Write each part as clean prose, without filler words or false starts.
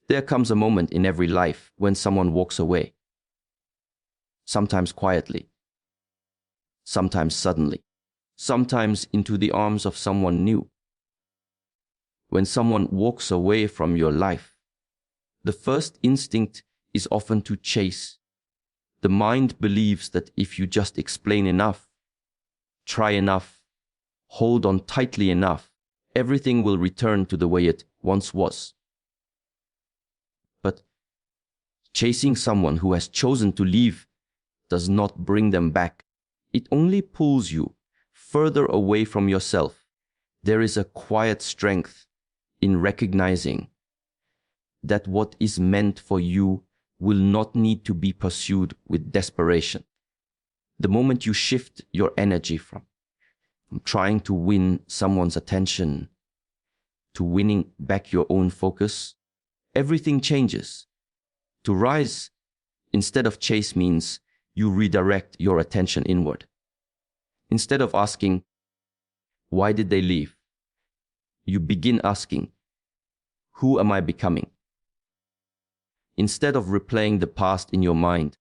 There comes a moment in every life when someone walks away. Sometimes quietly, sometimes suddenly, sometimes into the arms of someone new. When someone walks away from your life, the first instinct is often to chase. The mind believes that if you just explain enough, try enough, hold on tightly enough, everything will return to the way it once was. But chasing someone who has chosen to leave does not bring them back. It only pulls you further away from yourself. There is a quiet strength in recognizing that what is meant for you will not need to be pursued with desperation. The moment you shift your energy from trying to win someone's attention to winning back your own focus, everything changes. To rise instead of chase means you redirect your attention inward. Instead of asking, why did they leave? You begin asking, who am I becoming? Instead of replaying the past in your mind,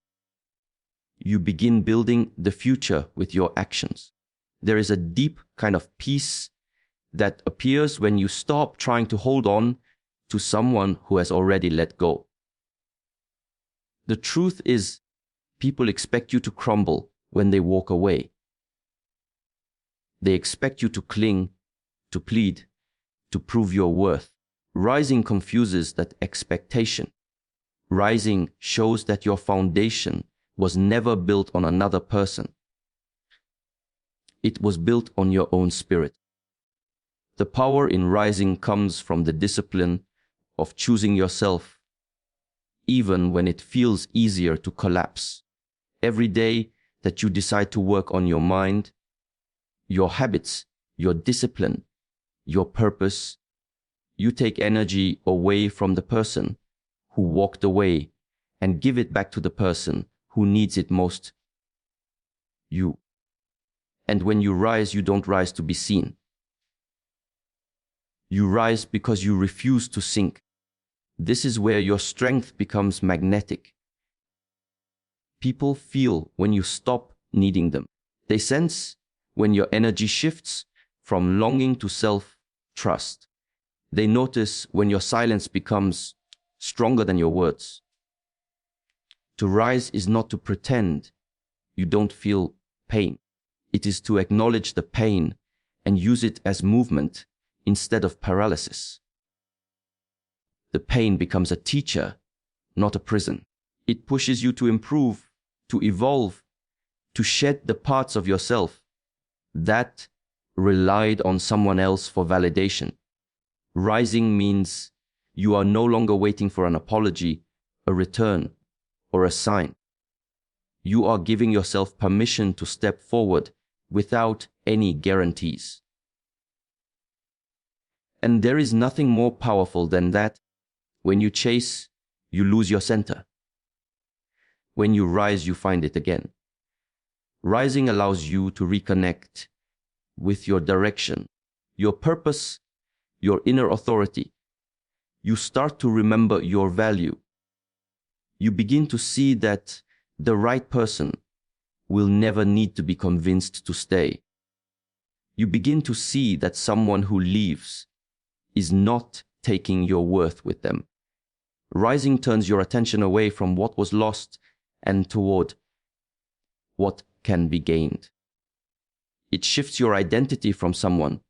you begin building the future with your actions. There is a deep kind of peace that appears when you stop trying to hold on to someone who has already let go. The truth is, people expect you to crumble when they walk away. They expect you to cling, to plead, to prove your worth. Rising confuses that expectation. Rising shows that your foundation was never built on another person. It was built on your own spirit. The power in rising comes from the discipline of choosing yourself, even when it feels easier to collapse. Every day that you decide to work on your mind, your habits, your discipline, your purpose, you take energy away from the person who walked away and give it back to the person who needs it most, you. And when you rise, you don't rise to be seen. You rise because you refuse to sink. This is where your strength becomes magnetic. People feel when you stop needing them. They sense when your energy shifts from longing to self-trust. They notice when your silence becomes stronger than your words. To rise is not to pretend you don't feel pain. It is to acknowledge the pain and use it as movement instead of paralysis. The pain becomes a teacher, not a prison. It pushes you to improve, to evolve, to shed the parts of yourself that relied on someone else for validation. Rising means you are no longer waiting for an apology, a return, or a sign. You are giving yourself permission to step forward without any guarantees. And there is nothing more powerful than that. When you chase, you lose your center. When you rise, you find it again. Rising allows you to reconnect with your direction, your purpose, your inner authority. You start to remember your value. You begin to see that the right person will never need to be convinced to stay. You begin to see that someone who leaves is not taking your worth with them. Rising turns your attention away from what was lost and toward what can be gained. It shifts your identity from someone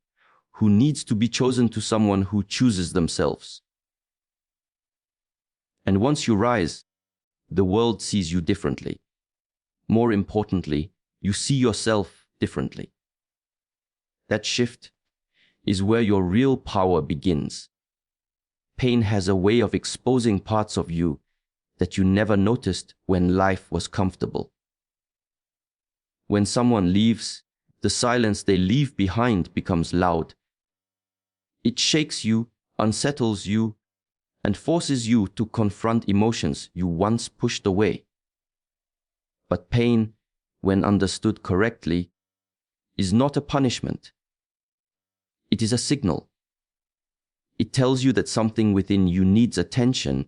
who needs to be chosen to someone who chooses themselves. And once you rise, the world sees you differently. More importantly, you see yourself differently. That shift is where your real power begins. Pain has a way of exposing parts of you that you never noticed when life was comfortable. When someone leaves, the silence they leave behind becomes loud. It shakes you, unsettles you, and forces you to confront emotions you once pushed away. But pain, when understood correctly, is not a punishment. It is a signal. It tells you that something within you needs attention,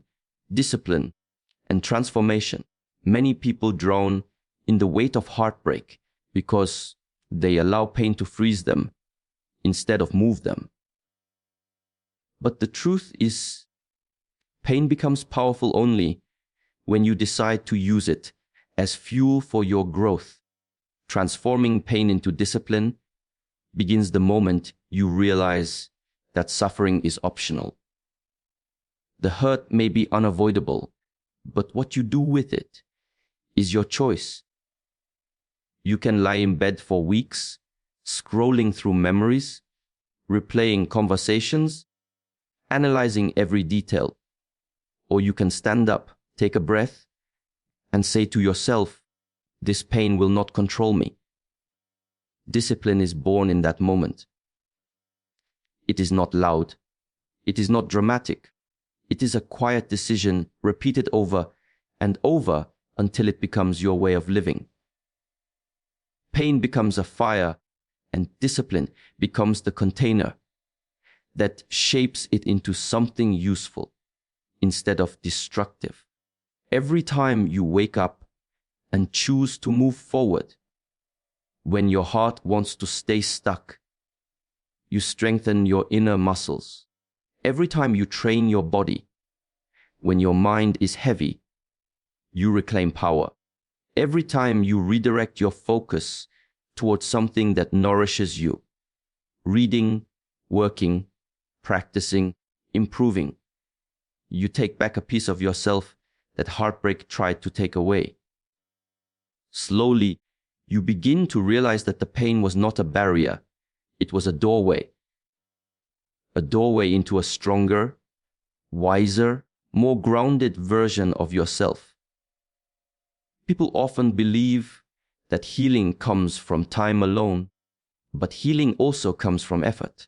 discipline, and transformation. Many people drown in the weight of heartbreak because they allow pain to freeze them instead of move them. But the truth is, pain becomes powerful only when you decide to use it as fuel for your growth. Transforming pain into discipline begins the moment you realize that suffering is optional. The hurt may be unavoidable, but what you do with it is your choice. You can lie in bed for weeks, scrolling through memories, replaying conversations, analyzing every detail. Or you can stand up, take a breath, and say to yourself, "This pain will not control me." Discipline is born in that moment. It is not loud. It is not dramatic. It is a quiet decision repeated over and over until it becomes your way of living. Pain becomes a fire, and discipline becomes the container that shapes it into something useful instead of destructive. Every time you wake up and choose to move forward, when your heart wants to stay stuck, you strengthen your inner muscles. Every time you train your body, when your mind is heavy, you reclaim power. Every time you redirect your focus towards something that nourishes you, reading, working, practicing, improving, you take back a piece of yourself that heartbreak tried to take away. Slowly, you begin to realize that the pain was not a barrier, it was a doorway. A doorway into a stronger, wiser, more grounded version of yourself. People often believe that healing comes from time alone, but healing also comes from effort,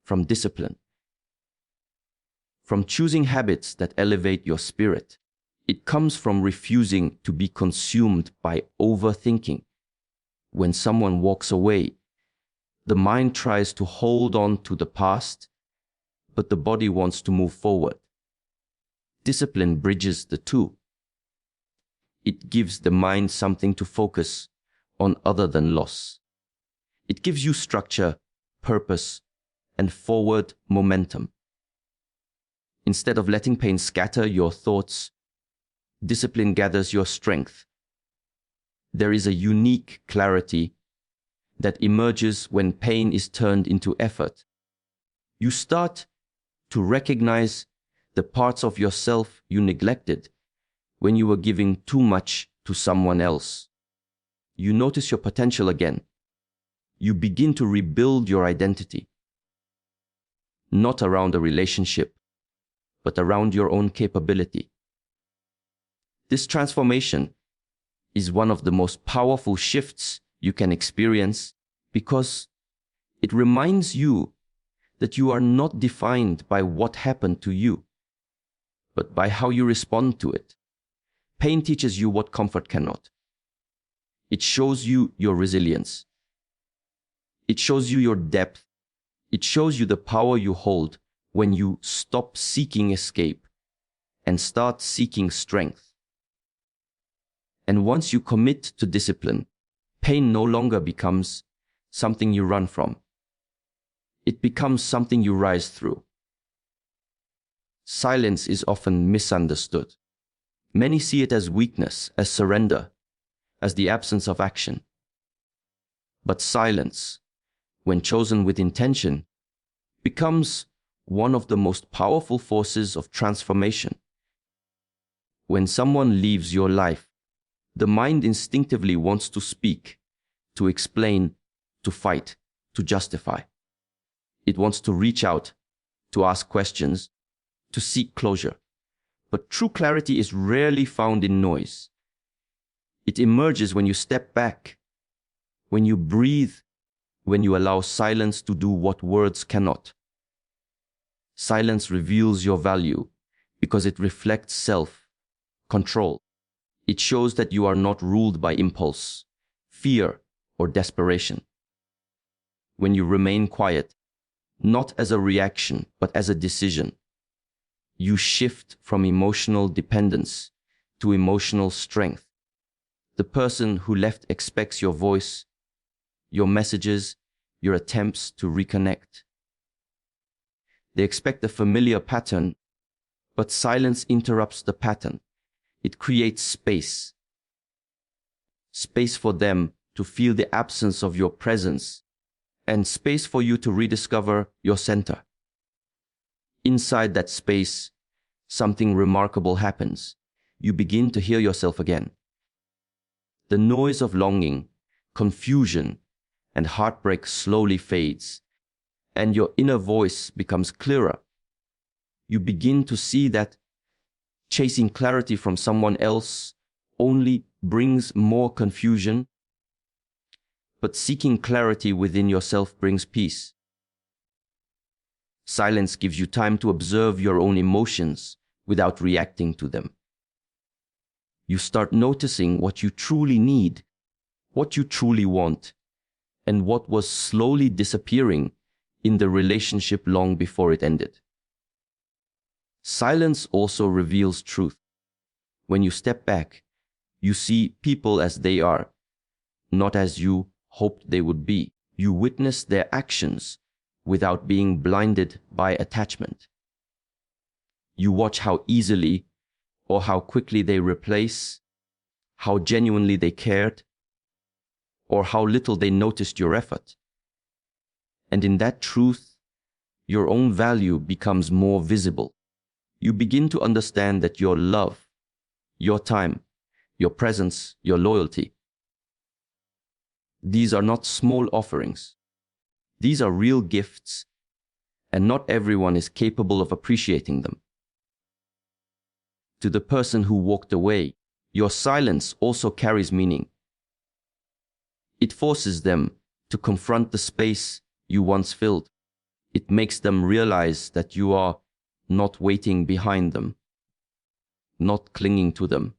from discipline, from choosing habits that elevate your spirit. It comes from refusing to be consumed by overthinking. When someone walks away, the mind tries to hold on to the past, but the body wants to move forward. Discipline bridges the two. It gives the mind something to focus on other than loss. It gives you structure, purpose, and forward momentum. Instead of letting pain scatter your thoughts, discipline gathers your strength. There is a unique clarity that emerges when pain is turned into effort. You start to recognize the parts of yourself you neglected when you were giving too much to someone else. You notice your potential again. You begin to rebuild your identity, not around a relationship, but around your own capability. This transformation is one of the most powerful shifts you can experience because it reminds you that you are not defined by what happened to you, but by how you respond to it. Pain teaches you what comfort cannot. It shows you your resilience. It shows you your depth. It shows you the power you hold when you stop seeking escape and start seeking strength. And once you commit to discipline, pain no longer becomes something you run from. It becomes something you rise through. Silence is often misunderstood. Many see it as weakness, as surrender, as the absence of action. But silence, when chosen with intention, becomes one of the most powerful forces of transformation. When someone leaves your life, the mind instinctively wants to speak, to explain, to fight, to justify. It wants to reach out, to ask questions, to seek closure. But true clarity is rarely found in noise. It emerges when you step back, when you breathe, when you allow silence to do what words cannot. Silence reveals your value because it reflects self-control. It shows that you are not ruled by impulse, fear, or desperation. When you remain quiet, not as a reaction, but as a decision. You shift from emotional dependence to emotional strength. The person who left expects your voice, your messages, your attempts to reconnect. They expect a familiar pattern, but silence interrupts the pattern. It creates space. Space for them to feel the absence of your presence, and space for you to rediscover your center. Inside that space, something remarkable happens. You begin to hear yourself again. The noise of longing, confusion, and heartbreak slowly fades, and your inner voice becomes clearer. You begin to see that chasing clarity from someone else only brings more confusion, but seeking clarity within yourself brings peace. Silence gives you time to observe your own emotions without reacting to them. You start noticing what you truly need, what you truly want, and what was slowly disappearing in the relationship long before it ended. Silence also reveals truth. When you step back, you see people as they are, not as you hoped they would be. You witness their actions without being blinded by attachment. You watch how easily or how quickly they replace, how genuinely they cared, or how little they noticed your effort. And in that truth, your own value becomes more visible. You begin to understand that your love, your time, your presence, your loyalty, these are not small offerings. These are real gifts, and not everyone is capable of appreciating them. To the person who walked away, your silence also carries meaning. It forces them to confront the space you once filled. It makes them realize that you are not waiting behind them, not clinging to them,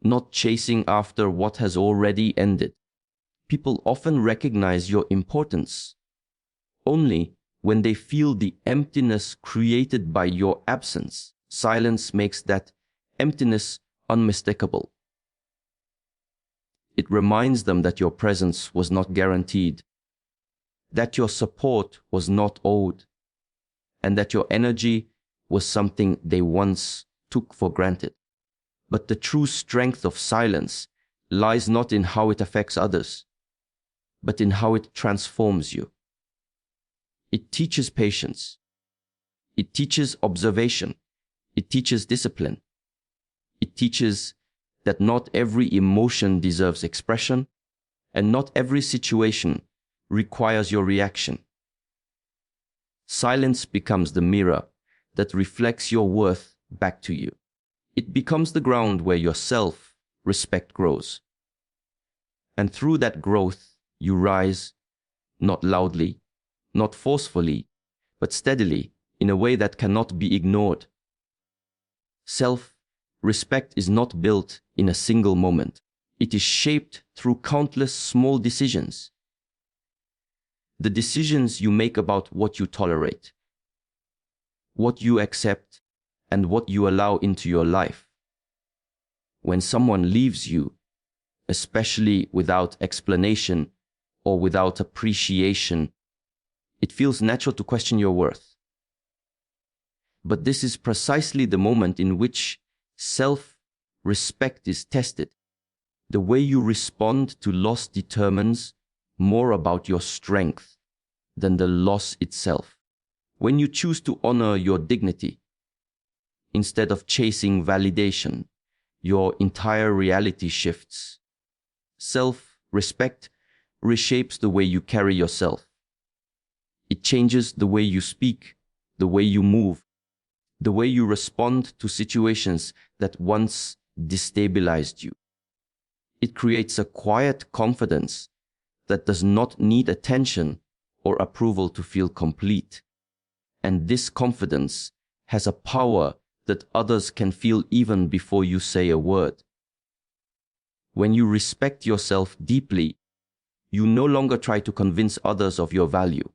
not chasing after what has already ended. People often recognize your importance only when they feel the emptiness created by your absence. Silence makes that emptiness unmistakable. It reminds them that your presence was not guaranteed, that your support was not owed, and that your energy was something they once took for granted. But the true strength of silence lies not in how it affects others, but in how it transforms you. It teaches patience. It teaches observation. It teaches discipline. It teaches that not every emotion deserves expression, and not every situation requires your reaction. Silence becomes the mirror that reflects your worth back to you. It becomes the ground where your self-respect grows. And through that growth, you rise, not loudly, not forcefully, but steadily, in a way that cannot be ignored. Self-respect is not built in a single moment. It is shaped through countless small decisions. The decisions you make about what you tolerate, what you accept, and what you allow into your life. When someone leaves you, especially without explanation or without appreciation, it feels natural to question your worth. But this is precisely the moment in which self-respect is tested. The way you respond to loss determines more about your strength than the loss itself. When you choose to honor your dignity, instead of chasing validation, your entire reality shifts. Self-respect reshapes the way you carry yourself. It changes the way you speak, the way you move, the way you respond to situations that once destabilized you. It creates a quiet confidence that does not need attention or approval to feel complete. And this confidence has a power that others can feel even before you say a word. When you respect yourself deeply, you no longer try to convince others of your value.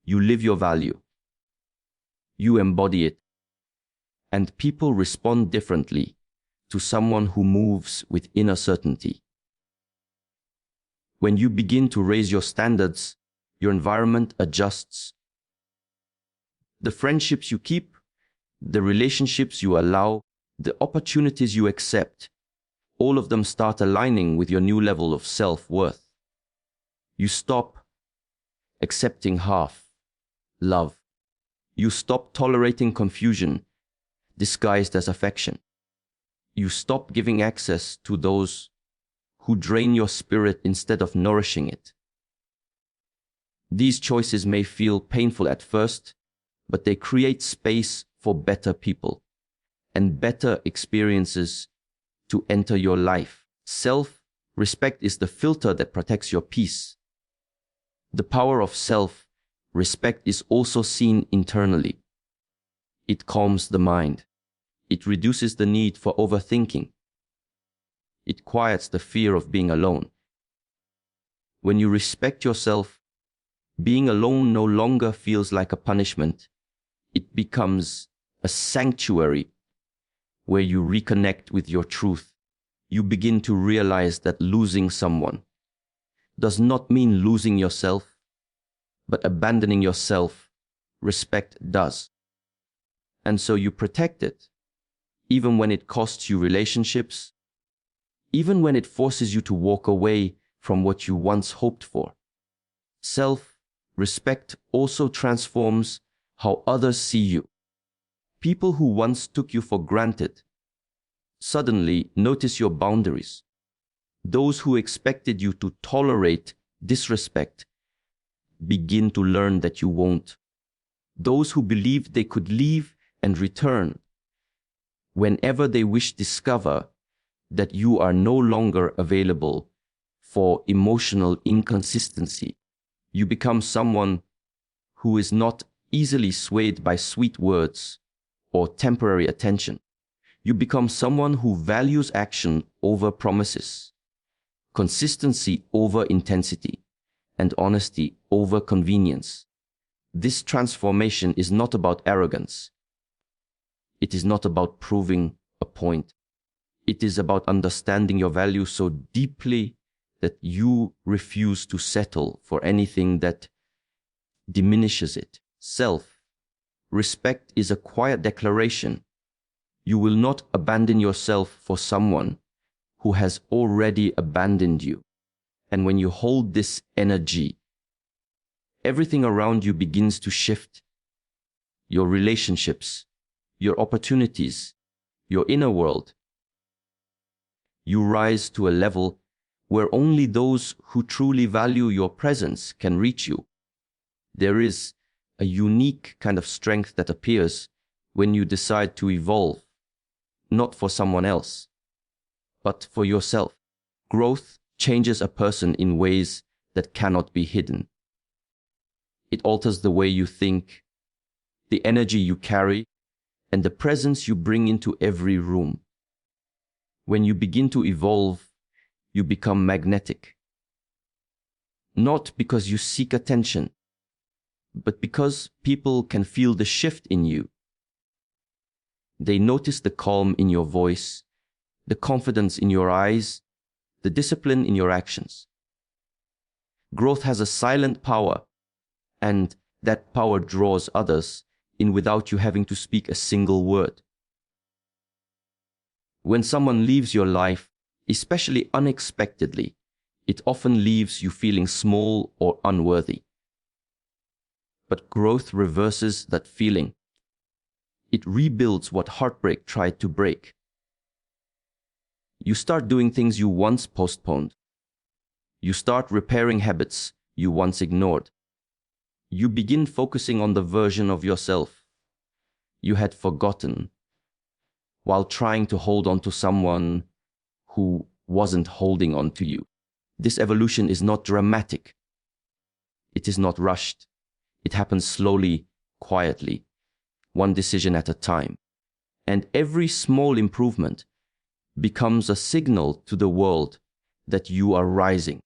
You live your value. You embody it. And people respond differently to someone who moves with inner certainty. When you begin to raise your standards, your environment adjusts. The friendships you keep, the relationships you allow, the opportunities you accept, all of them start aligning with your new level of self-worth. You stop accepting half love. You stop tolerating confusion disguised as affection. You stop giving access to those who drain your spirit instead of nourishing it. These choices may feel painful at first, but they create space for better people and better experiences to enter your life. Self-respect is the filter that protects your peace. The power of self-respect is also seen internally. It calms the mind. It reduces the need for overthinking. It quiets the fear of being alone. When you respect yourself, being alone no longer feels like a punishment. It becomes a sanctuary where you reconnect with your truth. You begin to realize that losing someone does not mean losing yourself, but abandoning yourself. Respect does. And so you protect it, even when it costs you relationships, even when it forces you to walk away from what you once hoped for. Self-respect also transforms how others see you. People who once took you for granted suddenly notice your boundaries. Those who expected you to tolerate disrespect begin to learn that you won't. Those who believed they could leave and return whenever they wish discover that you are no longer available for emotional inconsistency. You become someone who is not easily swayed by sweet words or temporary attention. You become someone who values action over promises, consistency over intensity, and honesty over convenience. This transformation is not about arrogance. It is not about proving a point. It is about understanding your value so deeply that you refuse to settle for anything that diminishes it. Self-respect is a quiet declaration. You will not abandon yourself for someone who has already abandoned you. And when you hold this energy, everything around you begins to shift. Your relationships, your opportunities, your inner world. You rise to a level where only those who truly value your presence can reach you. There is a unique kind of strength that appears when you decide to evolve, not for someone else, but for yourself. Growth changes a person in ways that cannot be hidden. It alters the way you think, the energy you carry, and the presence you bring into every room. When you begin to evolve, you become magnetic. Not because you seek attention, but because people can feel the shift in you. They notice the calm in your voice, the confidence in your eyes, the discipline in your actions. Growth has a silent power, and that power draws others in without you having to speak a single word. When someone leaves your life, especially unexpectedly, it often leaves you feeling small or unworthy. But growth reverses that feeling. It rebuilds what heartbreak tried to break. You start doing things you once postponed. You start repairing habits you once ignored. You begin focusing on the version of yourself you had forgotten while trying to hold on to someone who wasn't holding on to you. This evolution is not dramatic. It is not rushed. It happens slowly, quietly, one decision at a time. And every small improvement becomes a signal to the world that you are rising.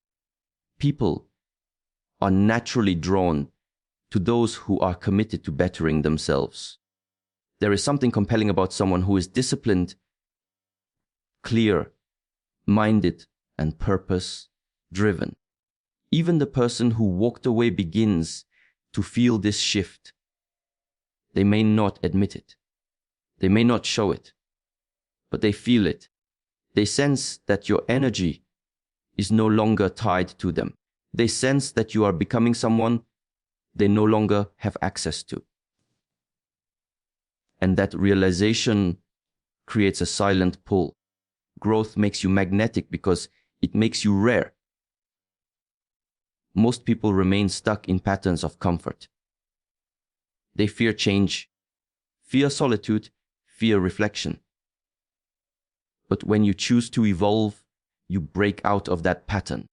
People are naturally drawn to those who are committed to bettering themselves. There is something compelling about someone who is disciplined, clear-minded, and purpose-driven. Even the person who walked away begins to feel this shift. They may not admit it. They may not show it, but they feel it. They sense that your energy is no longer tied to them. They sense that you are becoming someone they no longer have access to. And that realization creates a silent pull. Growth makes you magnetic because it makes you rare. Most people remain stuck in patterns of comfort. They fear change, fear solitude, fear reflection. But when you choose to evolve, you break out of that pattern.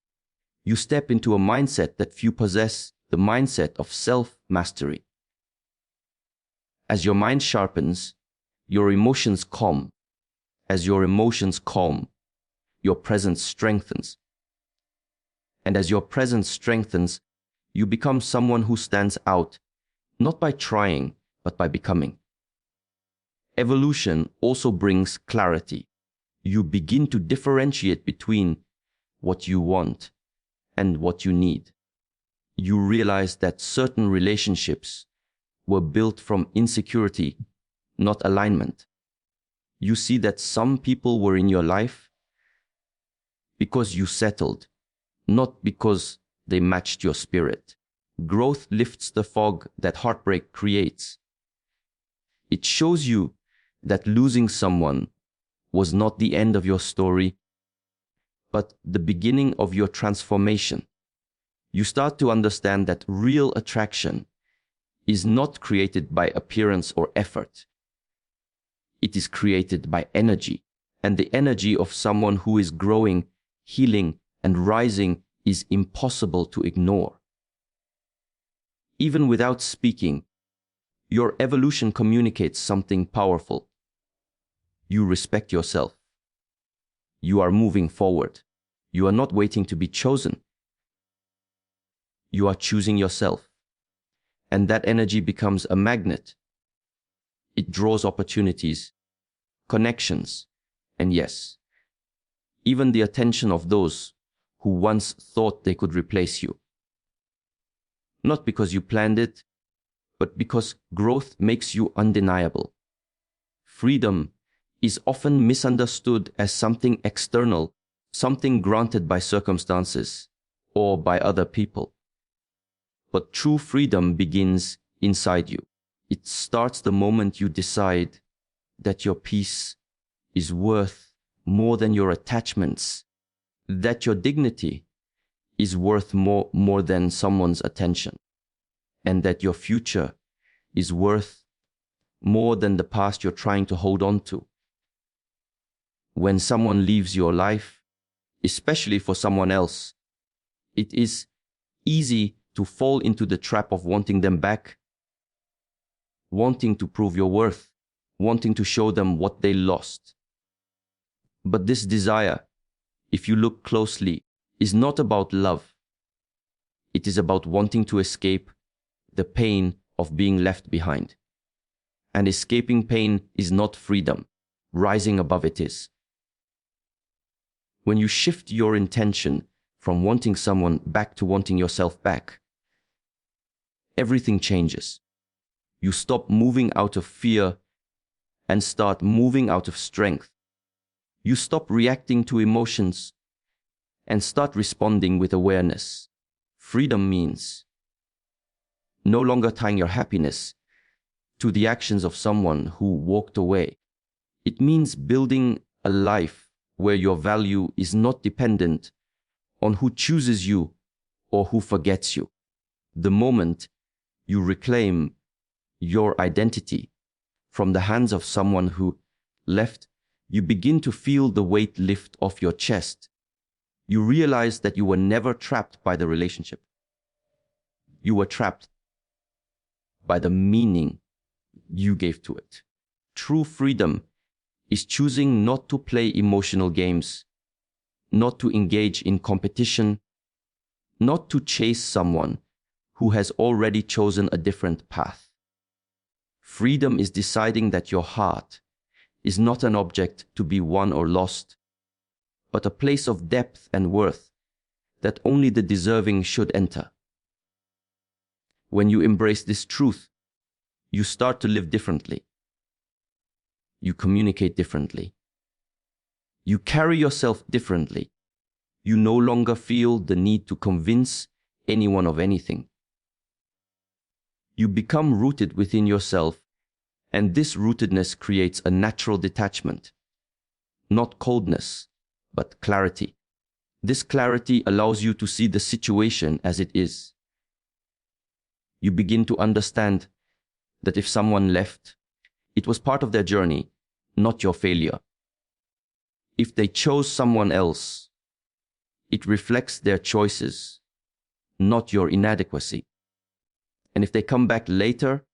You step into a mindset that few possess, the mindset of self-mastery. As your mind sharpens, your emotions calm. As your emotions calm, your presence strengthens. And as your presence strengthens, you become someone who stands out, not by trying, but by becoming. Evolution also brings clarity. You begin to differentiate between what you want and what you need. You realize that certain relationships were built from insecurity, not alignment. You see that some people were in your life because you settled, not because they matched your spirit. Growth lifts the fog that heartbreak creates. It shows you that losing someone was not the end of your story, but the beginning of your transformation. You start to understand that real attraction is not created by appearance or effort. It is created by energy, and the energy of someone who is growing, healing, and rising is impossible to ignore. Even without speaking, your evolution communicates something powerful. You respect yourself. You are moving forward. You are not waiting to be chosen. You are choosing yourself. And that energy becomes a magnet. It draws opportunities, connections, and yes, even the attention of those who once thought they could replace you. Not because you planned it, but because growth makes you undeniable. Freedom is often misunderstood as something external, something granted by circumstances or by other people. But true freedom begins inside you. It starts the moment you decide that your peace is worth more than your attachments, that your dignity is worth more than someone's attention, and that your future is worth more than the past you're trying to hold on to. When someone leaves your life, especially for someone else, it is easy to fall into the trap of wanting them back, wanting to prove your worth, wanting to show them what they lost. But this desire, if you look closely, is not about love. It is about wanting to escape the pain of being left behind. And escaping pain is not freedom. Rising above it is. When you shift your intention from wanting someone back to wanting yourself back, everything changes. You stop moving out of fear and start moving out of strength. You stop reacting to emotions and start responding with awareness. Freedom means no longer tying your happiness to the actions of someone who walked away. It means building a life where your value is not dependent on who chooses you or who forgets you. The moment you reclaim your identity from the hands of someone who left, you begin to feel the weight lift off your chest. You realize that you were never trapped by the relationship. You were trapped by the meaning you gave to it. True freedom is choosing not to play emotional games, not to engage in competition, not to chase someone who has already chosen a different path. Freedom is deciding that your heart is not an object to be won or lost, but a place of depth and worth that only the deserving should enter. When you embrace this truth, you start to live differently. You communicate differently. You carry yourself differently. You no longer feel the need to convince anyone of anything. You become rooted within yourself, and this rootedness creates a natural detachment. Not coldness, but clarity. This clarity allows you to see the situation as it is. You begin to understand that if someone left, it was part of their journey, not your failure. If they chose someone else, it reflects their choices, not your inadequacy. And if they come back later,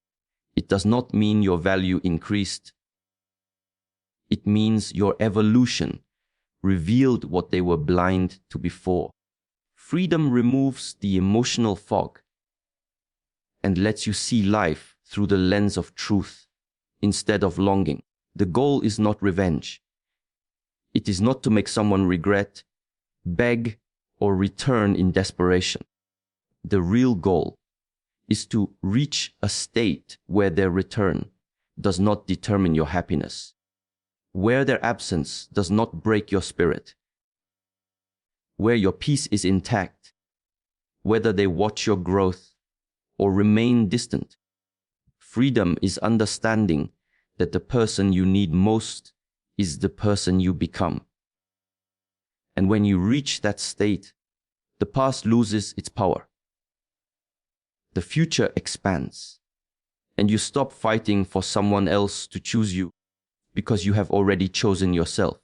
it does not mean your value increased. It means your evolution revealed what they were blind to before. Freedom removes the emotional fog and lets you see life through the lens of truth instead of longing. The goal is not revenge. It is not to make someone regret, beg, or return in desperation. The real goal is to reach a state where their return does not determine your happiness, where their absence does not break your spirit, where your peace is intact, whether they watch your growth or remain distant. Freedom is understanding that the person you need most is the person you become. And when you reach that state, the past loses its power. The future expands, and you stop fighting for someone else to choose you because you have already chosen yourself.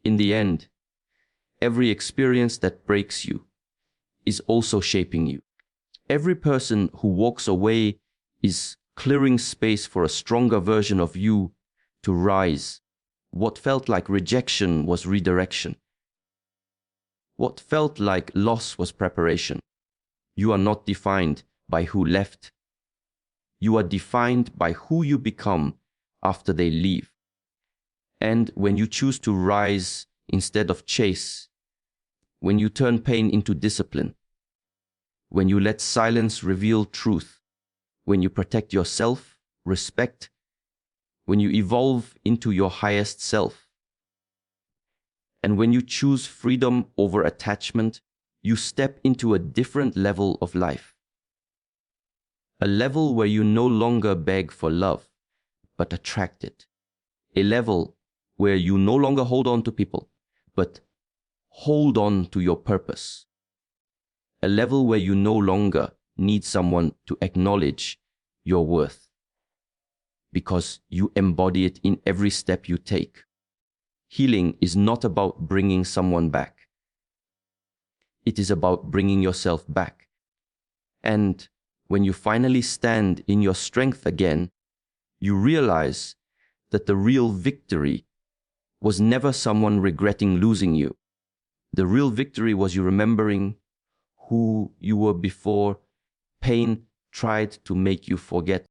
In the end, every experience that breaks you is also shaping you. Every person who walks away is clearing space for a stronger version of you to rise. What felt like rejection was redirection. What felt like loss was preparation. You are not defined by who left. You are defined by who you become after they leave. And when you choose to rise instead of chase, when you turn pain into discipline, when you let silence reveal truth, when you protect yourself, respect, when you evolve into your highest self, and when you choose freedom over attachment, you step into a different level of life. A level where you no longer beg for love, but attract it. A level where you no longer hold on to people, but hold on to your purpose. A level where you no longer need someone to acknowledge your worth, because you embody it in every step you take. Healing is not about bringing someone back. It is about bringing yourself back. And when you finally stand in your strength again, you realize that the real victory was never someone regretting losing you. The real victory was you remembering who you were before pain tried to make you forget.